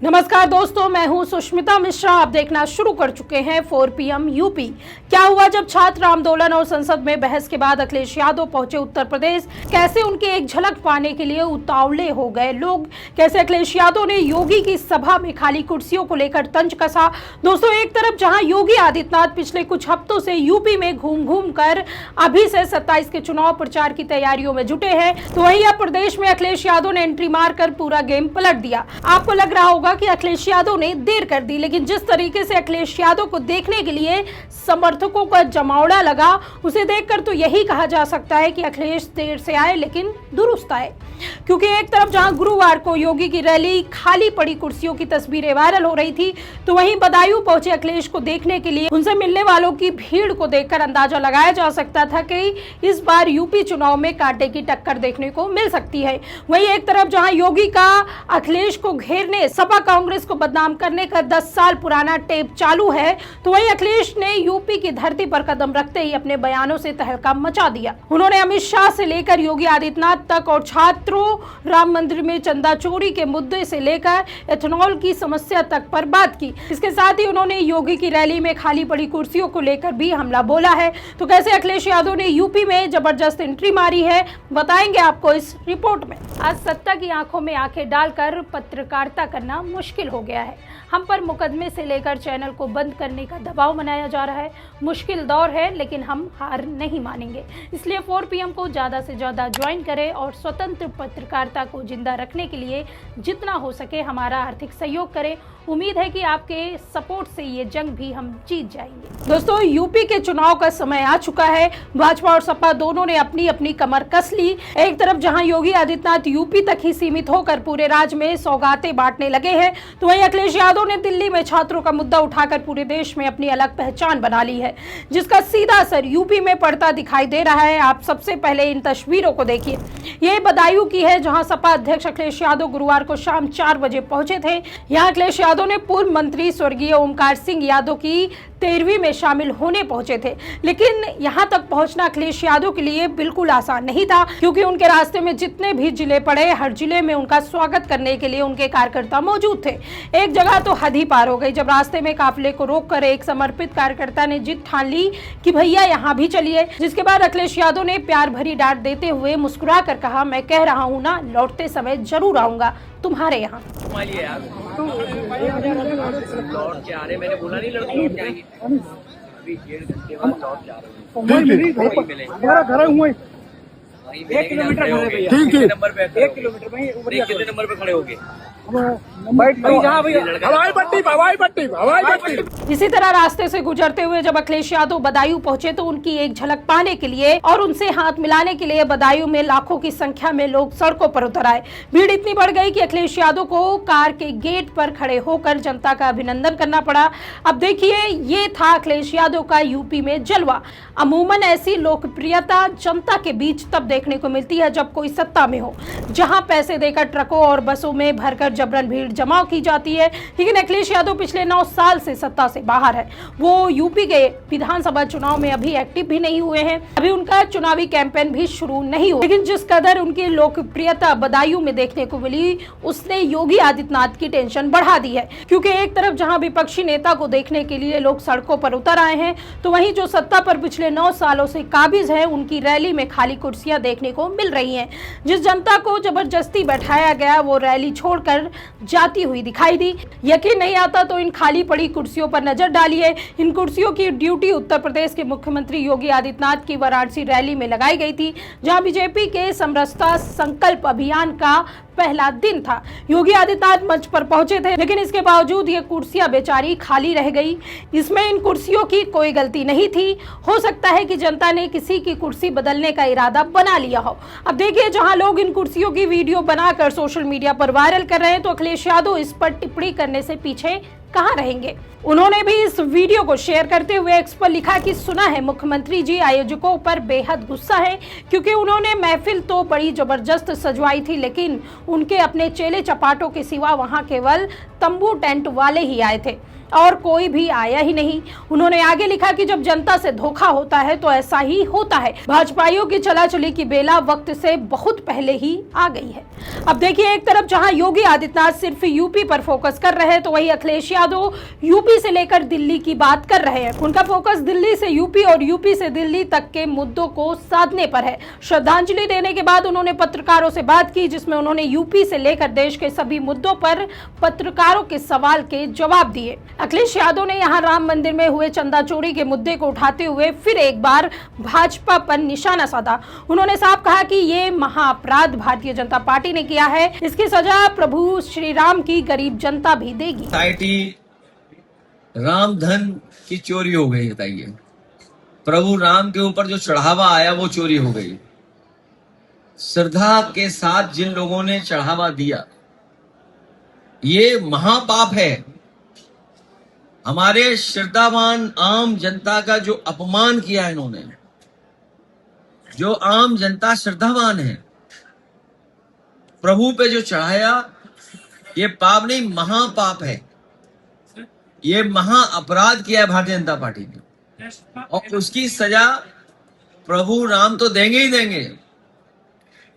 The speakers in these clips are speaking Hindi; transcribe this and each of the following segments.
नमस्कार दोस्तों, मैं हूं सुष्मिता मिश्रा। आप देखना शुरू कर चुके हैं 4 PM यूपी। क्या हुआ जब छात्र आंदोलन और संसद में बहस के बाद अखिलेश यादव पहुंचे उत्तर प्रदेश, कैसे उनकी एक झलक पाने के लिए उतावले हो गए लोग, कैसे अखिलेश यादव ने योगी की सभा में खाली कुर्सियों को लेकर तंज कसा। दोस्तों, एक तरफ जहां योगी आदित्यनाथ पिछले कुछ हफ्तों से यूपी में घूम घूम कर अभी से 27 के चुनाव प्रचार की तैयारियों में जुटे हैं, तो वहीं अब प्रदेश में अखिलेश यादव ने एंट्री मारकर पूरा गेम पलट दिया। आपको लग रहा होगा कि अखिलेश यादव ने देर कर दी, लेकिन जिस तरीके से अखिलेश यादव को देखने के लिए समर्थकों का जमावड़ा लगा, उसे देखकर तो यही कहा जा सकता है कि अखिलेश देर से आए लेकिन दुरुस्त आए। क्योंकि एक तरफ जहां गुरुवार को योगी की रैली, खाली पड़ी कुर्सियों की तस्वीरें वायरल हो रही थी, तो वहीं बदायूं पहुंचे अखिलेश को देखने के लिए उनसे मिलने वालों की भीड़ को देखकर अंदाजा लगाया जा सकता था कि इस बार यूपी चुनाव में कांटे की टक्कर देखने को मिल सकती है। वहीं एक तरफ जहां योगी का अखिलेश को घेरने, सपा कांग्रेस को बदनाम करने का 10 साल पुराना टेप चालू है, तो वहीं अखिलेश ने यूपी की धरती पर कदम रखते ही अपने बयानों से तहलका मचा दिया। उन्होंने अमित शाह से लेकर योगी आदित्यनाथ तक और छात्रों, राम मंदिर में चंदा चोरी के मुद्दे से लेकर एथेनॉल की समस्या तक पर बात की। इसके साथ ही उन्होंने योगी की रैली में खाली पड़ी कुर्सियों को लेकर भी हमला बोला है। तो कैसे अखिलेश यादव ने यूपी में जबरदस्त एंट्री मारी है, बताएंगे आपको इस रिपोर्ट में। आज सत्ता की आंखों में आंखें डालकर पत्रकारिता करना मुश्किल हो गया है। हम पर मुकदमे से लेकर चैनल को बंद करने का दबाव बनाया जा रहा है। मुश्किल दौर है, लेकिन हम हार नहीं मानेंगे। इसलिए 4 PM को ज़्यादा से ज़्यादा ज्वाइन करें और स्वतंत्र पत्रकारिता को जिंदा रखने के लिए जितना हो सके हमारा आर्थिक सहयोग करें। उम्मीद है कि आपके सपोर्ट से ये जंग भी हम जीत जाएंगे। दोस्तों, यूपी के चुनाव का समय आ चुका है। भाजपा और सपा दोनों ने अपनी अपनी कमर कस ली। एक तरफ जहां योगी आदित्यनाथ यूपी तक ही सीमित होकर पूरे राज्य में सौगातें बांटने लगे हैं, तो वहीं अखिलेश यादव ने दिल्ली में छात्रों का मुद्दा उठाकर पूरे देश में अपनी अलग पहचान बना ली है, जिसका सीधा असर यूपी में पड़ता दिखाई दे रहा है। आप सबसे पहले इन तस्वीरों को देखिए। ये बदायूं की है, जहां सपा अध्यक्ष अखिलेश यादव गुरुवार को शाम 4 बजे पहुंचे थे। यहाँ अखिलेश यादव ने पूर्व मंत्री स्वर्गीय ओमकार सिंह यादव की 13वीं में शामिल होने पहुंचे थे, लेकिन यहां तक पहुंचना अखिलेश यादव के लिए बिल्कुल आसान नहीं था, क्योंकि उनके रास्ते में जितने भी जिले पड़े, हर जिले में उनका स्वागत करने के लिए उनके कार्यकर्ता मौजूद थे। एक जगह तो हद ही पार हो गई जब रास्ते में काफिले को रोककर एक समर्पित कार्यकर्ता ने जिद ठान ली कि भैया यहाँ भी चलिए, जिसके बाद अखिलेश यादव ने प्यार भरी डांट देते हुए मुस्कुरा कर कहा, मैं कह रहा हूँ ना, लौटते समय जरूर आऊंगा तुम्हारे यहाँ। लौट के आ रहे, मैंने बोला नहीं लड़के लौट जाएंगे। अभी 1.5 घंटे बाद लौट जा रहे हैं। 1 किलोमीटर नंबर पे 1 किलोमीटर कितने नंबर पे खड़े होगे? इसी तरह रास्ते से गुजरते हुए जब अखिलेश यादव बदायूं पहुंचे, तो उनकी एक झलक पाने के लिए और उनसे हाथ मिलाने के लिए बदायूं में लाखों की संख्या में लोग सड़कों पर उतर आए। भीड़ इतनी बढ़ गई कि अखिलेश यादव को कार के गेट पर खड़े होकर जनता का अभिनंदन करना पड़ा। अब देखिए, ये था अखिलेश यादव का यूपी में जलवा। अमूमन ऐसी लोकप्रियता जनता के बीच तब देखने को मिलती है जब कोई सत्ता में हो, जहां पैसे देकर ट्रकों और बसों में भरकर जबरन भीड़ जमाव की जाती है। लेकिन अखिलेश यादव पिछले 9 साल से सत्ता से बाहर है। वो यूपी के विधानसभा चुनाव में अभी एक्टिव भी नहीं हुए हैं, अभी उनका चुनावी कैंपेन भी शुरू नहीं हुआ। लेकिन जिस कदर उनकी लोकप्रियता बदायूं में देखने को मिली, उसने योगी आदित्यनाथ की टेंशन बढ़ा दी है। क्योंकि एक तरफ जहां विपक्षी नेता को देखने के लिए लोग सड़कों पर उतर आए हैं, तो वहीं जो सत्ता पर पिछले 9 सालों से काबिज है, उनकी रैली में खाली कुर्सियां देखने को मिल रही हैं। जिस जनता को जबरदस्ती बैठाया गया, वो रैली छोड़कर जाती हुई दिखाई दी। यकीन नहीं आता तो इन खाली पड़ी कुर्सियों पर नजर डालिए। इन कुर्सियों की ड्यूटी उत्तर प्रदेश के मुख्यमंत्री योगी आदित्यनाथ की वाराणसी रैली में लगाई गई थी, जहां बीजेपी के समरसता संकल्प अभियान का पहला दिन था। योगी आदित्यनाथ मंच पर पहुंचे थे, लेकिन इसके बावजूद ये कुर्सियां बेचारी खाली रह गई। इसमें इन कुर्सियों की कोई गलती नहीं थी। हो सकता है कि जनता ने किसी की कुर्सी बदलने का इरादा बना लिया हो। अब देखिए, जहां लोग इन कुर्सियों की वीडियो बनाकर सोशल मीडिया पर वायरल कर रहे हैं, तो अखिलेश यादव इस पर टिप्पणी करने से पीछे कहां रहेंगे। उन्होंने भी इस वीडियो को शेयर करते हुए एक्स पर लिखा कि सुना है मुख्यमंत्री जी आयोजकों पर बेहद गुस्सा है, क्योंकि उन्होंने महफिल तो बड़ी जबरदस्त सजवाई थी, लेकिन उनके अपने चेले चपाटों के सिवा वहां केवल तंबू टेंट वाले ही आए थे और कोई भी आया ही नहीं। उन्होंने आगे लिखा कि जब जनता से धोखा होता है तो ऐसा ही होता है। भाजपाइयों की चलाचली की बेला वक्त से बहुत पहले ही आ गई है। अब देखिए, एक तरफ जहां योगी आदित्यनाथ सिर्फ यूपी पर फोकस कर रहे हैं, तो वहीं अखिलेश यादव यूपी से लेकर दिल्ली की बात कर रहे हैं। उनका फोकस दिल्ली से यूपी और यूपी से दिल्ली तक के मुद्दों को साधने पर है। श्रद्धांजलि देने के बाद उन्होंने पत्रकारों से बात की, जिसमें उन्होंने यूपी से लेकर देश के सभी मुद्दों पर पत्रकारों के सवाल के जवाब दिए। अखिलेश यादव ने यहां राम मंदिर में हुए चंदा चोरी के मुद्दे को उठाते हुए फिर एक बार भाजपा पर निशाना साधा। उन्होंने साफ कहा कि ये महाअपराध भारतीय जनता पार्टी ने किया है, इसकी सजा प्रभु श्री राम की गरीब जनता भी देगी। सोसाइटी राम धन की चोरी हो गई, बताइए। प्रभु राम के ऊपर जो चढ़ावा आया वो चोरी हो गई। श्रद्धा के साथ जिन लोगों ने चढ़ावा दिया, ये महापाप है। हमारे श्रद्धावान आम जनता का जो अपमान किया इन्होंने, जो आम जनता श्रद्धावान है, प्रभु पे जो चढ़ाया, ये पाप नहीं, महापाप है। ये महा अपराध किया है भारतीय जनता पार्टी ने, और उसकी सजा प्रभु राम तो देंगे ही देंगे,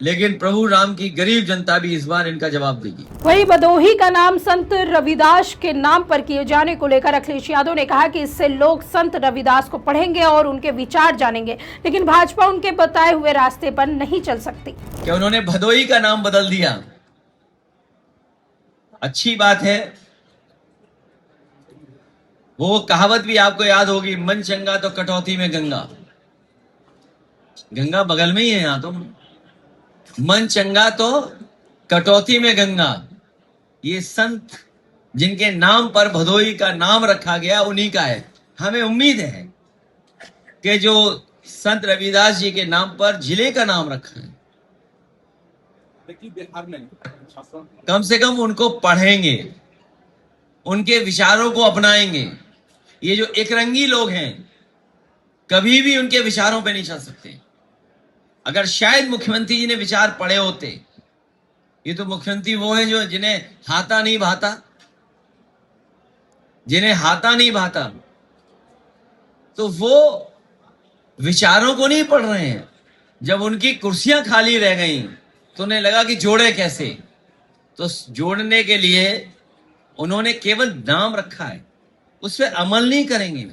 लेकिन प्रभु राम की गरीब जनता भी इस बार इनका जवाब देगी। वही भदोही का नाम संत रविदास के नाम पर किए जाने को लेकर अखिलेश यादव ने कहा कि इससे लोग संत रविदास को पढ़ेंगे और उनके विचार जानेंगे, लेकिन भाजपा उनके बताए हुए रास्ते पर नहीं चल सकती। क्या उन्होंने भदोही का नाम बदल दिया? अच्छी बात है। वो कहावत भी आपको याद होगी, मन चंगा तो कटौती में गंगा। गंगा बगल में ही है यहाँ तो। मन चंगा तो कटौती में गंगा। ये संत जिनके नाम पर भदोही का नाम रखा गया, उन्हीं का है। हमें उम्मीद है कि जो संत रविदास जी के नाम पर जिले का नाम रखा है, कम से कम उनको पढ़ेंगे, उनके विचारों को अपनाएंगे। ये जो एकरंगी लोग हैं, कभी भी उनके विचारों पे नहीं चल सकते। अगर शायद मुख्यमंत्री जी ने विचार पढ़े होते, ये तो मुख्यमंत्री वो है जो जिन्हें हाथा नहीं भाता, जिन्हें हाथा नहीं भाता, तो वो विचारों को नहीं पढ़ रहे हैं। जब उनकी कुर्सियां खाली रह गई तो उन्हें लगा कि जोड़े कैसे, तो जोड़ने के लिए उन्होंने केवल नाम रखा है, उस पर अमल नहीं करेंगे।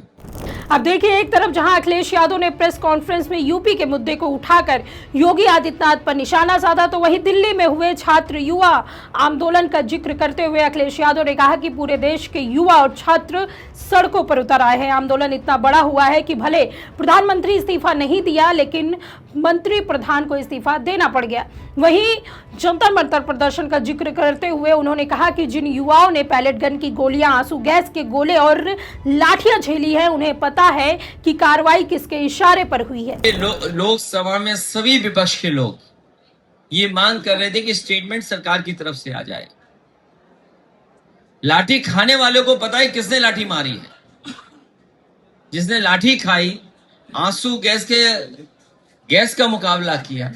अब देखिए, एक तरफ जहां अखिलेश यादव ने प्रेस कॉन्फ्रेंस में यूपी के मुद्दे को उठाकर योगी आदित्यनाथ पर निशाना साधा, तो वहीं दिल्ली में हुए छात्र युवा आंदोलन का जिक्र करते हुए अखिलेश यादव ने कहा कि पूरे देश के युवा और छात्र सड़कों पर उतर आए हैं। आंदोलन इतना बड़ा हुआ है कि भले प्रधानमंत्री इस्तीफा नहीं दिया, लेकिन मंत्री प्रधान को इस्तीफा देना पड़ गया। वहीं जंतर मंतर प्रदर्शन का जिक्र करते हुए उन्होंने कहा कि जिन युवाओं ने पैलेट गन की गोलियां, आंसू गैस के गोले और लाठियां झेली है, उन्हें पता है कि कार्रवाई किसके इशारे पर हुई है। लोकसभा में सभी विपक्ष के लोग ये मांग कर रहे थे कि स्टेटमेंट सरकार की तरफ से आ जाए। लाठी खाने वालों को पता है किसने लाठी मारी है। जिसने लाठी खाई, आंसू गैस का मुकाबला किया,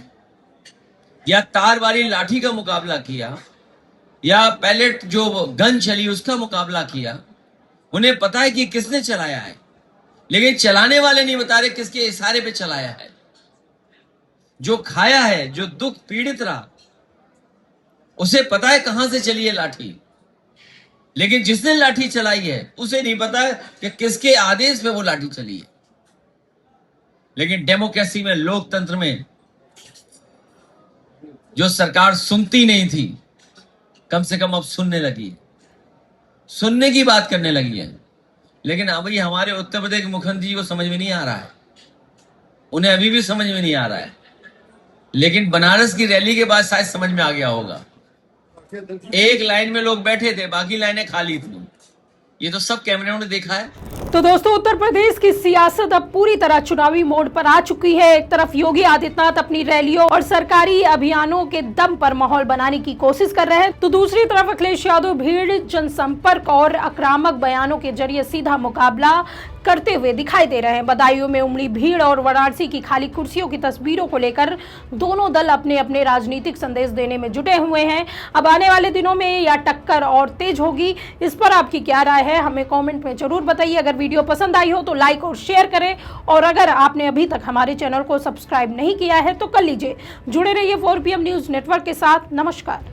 या तार वाली लाठी का मुकाबला किया, या पैलेट जो गन चली उसका मुकाबला किया, उन्हें पता है कि किसने चलाया है। लेकिन चलाने वाले नहीं बता रहे किसके इशारे पे चलाया है। जो खाया है, जो दुख पीड़ित रहा, उसे पता है कहां से चली है लाठी, लेकिन जिसने लाठी चलाई है उसे नहीं पता है कि किसके आदेश पे वो लाठी चली है। लेकिन डेमोक्रेसी में, लोकतंत्र में, जो सरकार सुनती नहीं थी, कम से कम अब सुनने लगी है, सुनने की बात करने लगी है। लेकिन अभी हमारे उत्तर प्रदेश के मुख्यमंत्री जी को समझ में नहीं आ रहा है, उन्हें अभी भी समझ में नहीं आ रहा है। लेकिन बनारस की रैली के बाद शायद समझ में आ गया होगा। एक लाइन में लोग बैठे थे, बाकी लाइनें खाली थी। ये तो सब कैमरों ने देखा है। तो दोस्तों, उत्तर प्रदेश की सियासत अब पूरी तरह चुनावी मोड पर आ चुकी है। एक तरफ योगी आदित्यनाथ अपनी रैलियों और सरकारी अभियानों के दम पर माहौल बनाने की कोशिश कर रहे हैं, तो दूसरी तरफ अखिलेश यादव भीड़, जनसंपर्क और आक्रामक बयानों के जरिए सीधा मुकाबला करते हुए दिखाई दे रहे हैं। बदायूं में उमड़ी भीड़ और वाराणसी की खाली कुर्सियों की तस्वीरों को लेकर दोनों दल अपने अपने राजनीतिक संदेश देने में जुटे हुए हैं। अब आने वाले दिनों में यह टक्कर और तेज होगी, इस पर आपकी क्या राय है हमें कमेंट में जरूर बताइए। अगर वीडियो पसंद आई हो तो लाइक और शेयर करें, और अगर आपने अभी तक हमारे चैनल को सब्सक्राइब नहीं किया है तो कर लीजिए। जुड़े रहिए 4PM न्यूज नेटवर्क के साथ। नमस्कार।